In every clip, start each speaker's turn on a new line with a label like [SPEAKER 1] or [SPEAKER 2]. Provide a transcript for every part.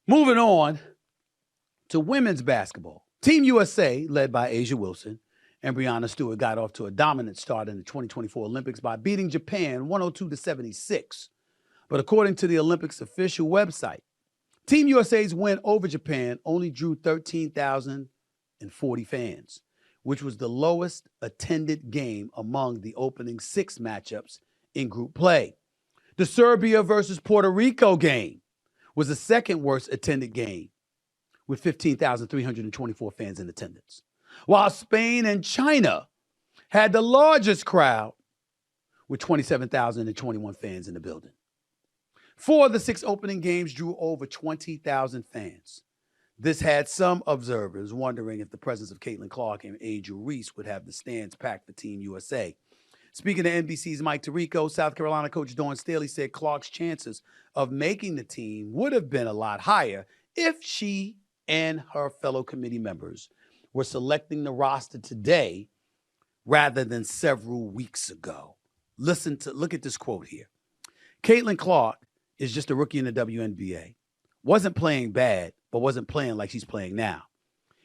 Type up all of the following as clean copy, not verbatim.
[SPEAKER 1] Moving on to women's basketball. Team USA, led by Asia Wilson and Breanna Stewart, got off to a dominant start in the 2024 Olympics by beating Japan 102-76. But according to the Olympics official website, Team USA's win over Japan only drew 13,040 fans, which was the lowest attended game among the opening 6 matchups in group play. The Serbia versus Puerto Rico game was the second worst attended game, with 15,324 fans in attendance, while Spain and China had the largest crowd with 27,021 fans in the building. 4 of the 6 opening games drew over 20,000 fans. This had some observers wondering if the presence of Caitlin Clark and Angel Reese would have the stands packed for Team USA. Speaking to NBC's Mike Tirico, South Carolina coach Dawn Staley said Clark's chances of making the team would have been a lot higher if she and her fellow committee members were selecting the roster today rather than several weeks ago. Look at this quote here. Caitlin Clark is just a rookie in the WNBA. Wasn't playing bad, but wasn't playing like she's playing now.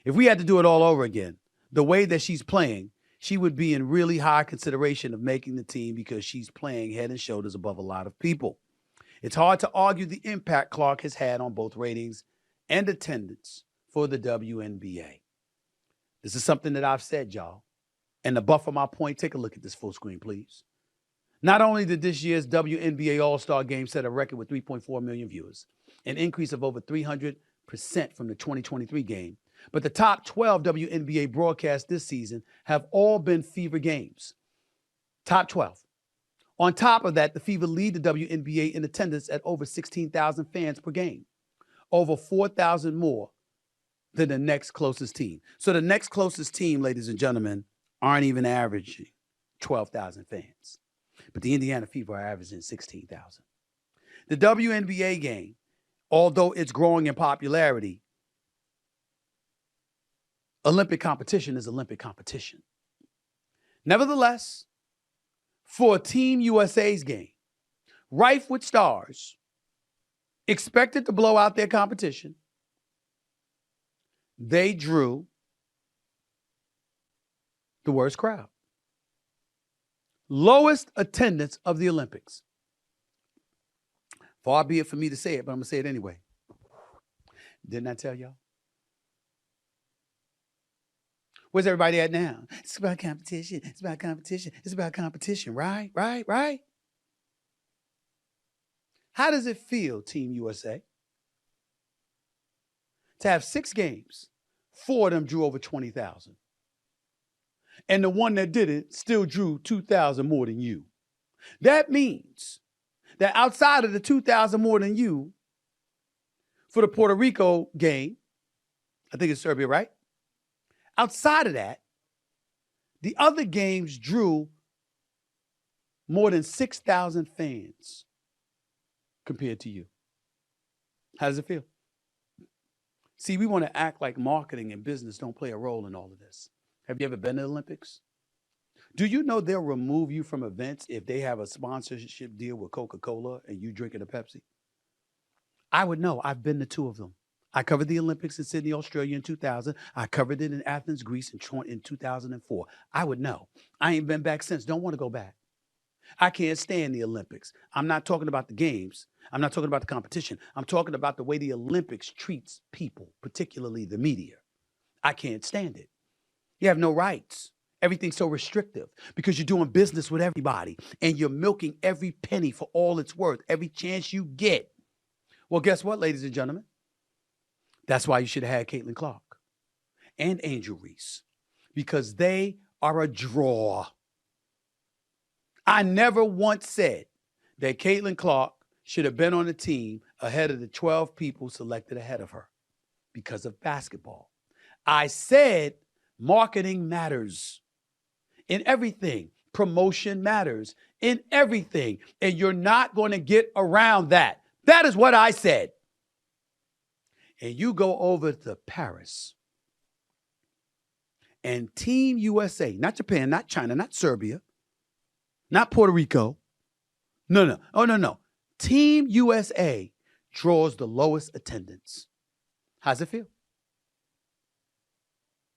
[SPEAKER 1] If we had to do it all over again, the way that she's playing, she would be in really high consideration of making the team because she's playing head and shoulders above a lot of people. It's hard to argue the impact Clark has had on both ratings and attendance for the WNBA. This is something that I've said, y'all. And to buffer my point, take a look at this full screen, please. Not only did this year's WNBA All-Star Game set a record with 3.4 million viewers, an increase of over 300% from the 2023 game, but the top 12 WNBA broadcasts this season have all been Fever games. Top 12. On top of that, the Fever lead the WNBA in attendance at over 16,000 fans per game, over 4,000 more than the next closest team. So the next closest team, ladies and gentlemen, aren't even averaging 12,000 fans. But the Indiana Fever are averaging 16,000. The WNBA game, although it's growing in popularity, Olympic competition is Olympic competition. Nevertheless, for Team USA's game, rife with stars, expected to blow out their competition, they drew the worst crowd. Lowest attendance of the Olympics. Far be it for me to say it, but I'm going to say it anyway. Didn't I tell y'all? Where's everybody at now? It's about competition. It's about competition. It's about competition, right? Right? How does it feel, Team USA, to have 6 games, 4 of them drew over 20,000? And the one that did it still drew 2,000 more than you. That means that outside of the 2,000 more than you, for the Puerto Rico game, I think it's Serbia, right? Outside of that, the other games drew more than 6,000 fans compared to you. How does it feel? See, we want to act like marketing and business don't play a role in all of this. Have you ever been to the Olympics? Do you know they'll remove you from events if they have a sponsorship deal with Coca-Cola and you drinking a Pepsi? I would know. I've been to 2 of them. I covered the Olympics in Sydney, Australia in 2000. I covered it in Athens, Greece in 2004. I would know. I ain't been back since. Don't want to go back. I can't stand the Olympics. I'm not talking about the games. I'm not talking about the competition. I'm talking about the way the Olympics treats people, particularly the media. I can't stand it. You have no rights. Everything's so restrictive because you're doing business with everybody and you're milking every penny for all it's worth, every chance you get. Well, guess what, ladies and gentlemen? That's why you should have had Caitlin Clark and Angel Reese, because they are a draw. I never once said that Caitlin Clark should have been on the team ahead of the 12 people selected ahead of her because of basketball. I said marketing matters in everything. Promotion matters in everything. And you're not going to get around that. That is what I said. And you go over to Paris and Team USA, not Japan, not China, not Serbia, not Puerto Rico. No. Team USA draws the lowest attendance. How's it feel?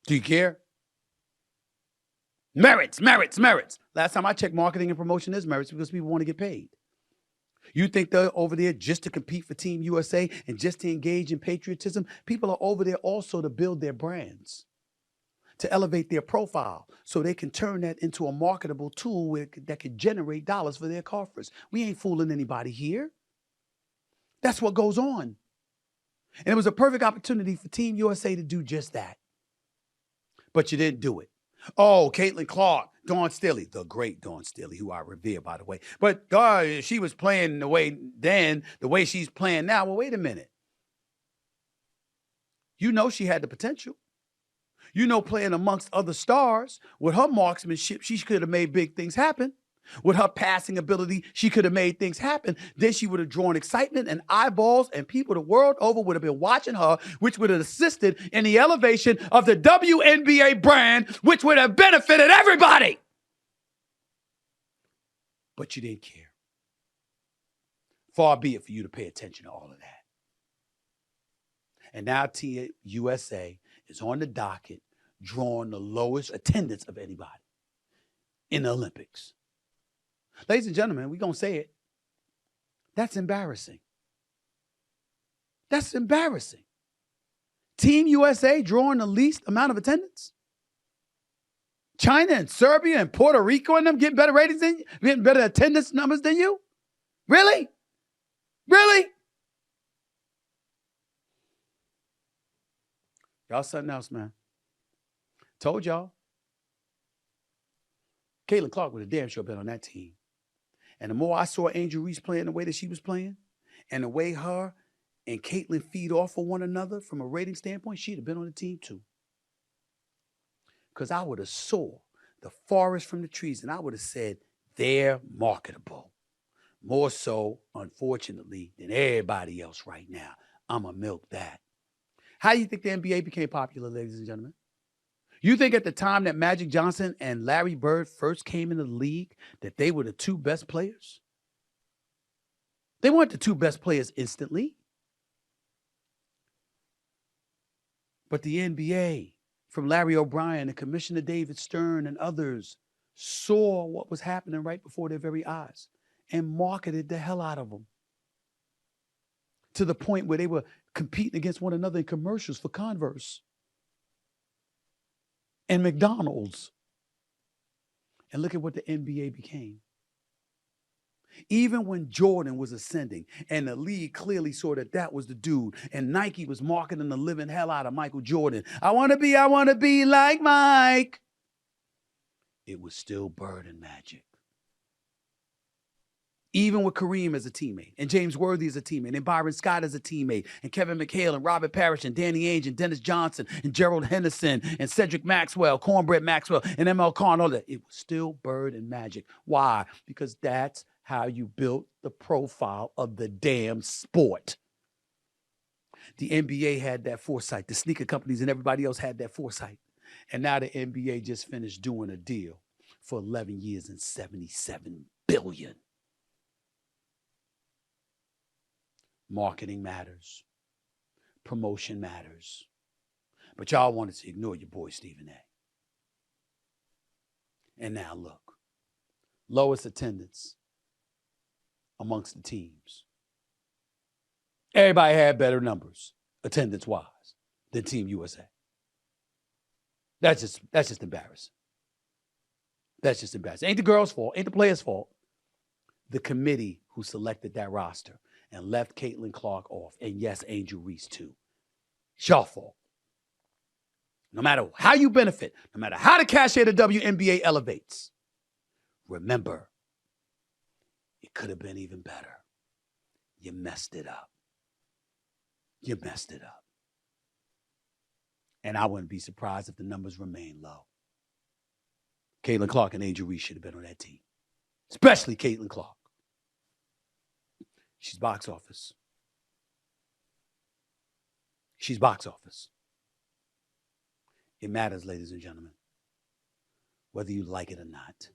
[SPEAKER 1] Do you care? Merits. Last time I checked, marketing and promotion is merits because people want to get paid. You think they're over there just to compete for Team USA and just to engage in patriotism? People are over there also to build their brands, to elevate their profile so they can turn that into a marketable tool that can generate dollars for their coffers. We ain't fooling anybody here. That's what goes on. And it was a perfect opportunity for Team USA to do just that. But you didn't do it. Oh, Caitlin Clark, Dawn Staley, the great Dawn Staley, who I revere, by the way. But she was playing the way she's playing now. Well, wait a minute. You know she had the potential. You know, playing amongst other stars, with her marksmanship, she could have made big things happen. With her passing ability, she could have made things happen. Then she would have drawn excitement and eyeballs, and people the world over would have been watching her, which would have assisted in the elevation of the WNBA brand, which would have benefited everybody. But you didn't care. Far be it for you to pay attention to all of that. And now Team USA is on the docket, drawing the lowest attendance of anybody in the Olympics. Ladies and gentlemen, we're going to say it. That's embarrassing. That's embarrassing. Team USA drawing the least amount of attendance? China and Serbia and Puerto Rico and them getting better ratings than you? Getting better attendance numbers than you? Really? Really? Y'all something else, man. Told y'all. Caitlin Clark would have damn sure been on that team. And the more I saw Angel Reese playing the way that she was playing, and the way her and Caitlin feed off of one another from a rating standpoint, she'd have been on the team too. Because I would have saw the forest from the trees, and I would have said, they're marketable. More so, unfortunately, than everybody else right now. I'm going to milk that. How do you think the NBA became popular, ladies and gentlemen? You think at the time that Magic Johnson and Larry Bird first came into the league that they were the two best players? They weren't the two best players instantly. But the NBA, from Larry O'Brien and Commissioner David Stern and others, saw what was happening right before their very eyes and marketed the hell out of them to the point where they were competing against one another in commercials for Converse and McDonald's. And look at what the NBA became. Even when Jordan was ascending and the league clearly saw that that was the dude, and Nike was marketing the living hell out of Michael Jordan. I want to be like Mike. It was still Bird and Magic. Even with Kareem as a teammate, and James Worthy as a teammate, and Byron Scott as a teammate, and Kevin McHale, and Robert Parrish, and Danny Ainge, and Dennis Johnson, and Gerald Henderson, and Cedric Maxwell, Cornbread Maxwell, and ML Carn, all that. It was still Bird and Magic. Why? Because that's how you built the profile of the damn sport. The NBA had that foresight. The sneaker companies and everybody else had that foresight. And now the NBA just finished doing a deal for 11 years and $77 billion. Marketing matters. Promotion matters. But y'all wanted to ignore your boy Stephen A. And now look. Lowest attendance amongst the teams. Everybody had better numbers, attendance-wise, than Team USA. That's just embarrassing. That's just embarrassing. Ain't the girls' fault. Ain't the players' fault. The committee who selected that roster and left Caitlin Clark off, and yes, Angel Reese too. It's y'all fault. No matter how you benefit, no matter how the cachet of the WNBA elevates, remember, it could have been even better. You messed it up. You messed it up. And I wouldn't be surprised if the numbers remain low. Caitlin Clark and Angel Reese should have been on that team, especially Caitlin Clark. She's box office. She's box office. It matters, ladies and gentlemen, whether you like it or not.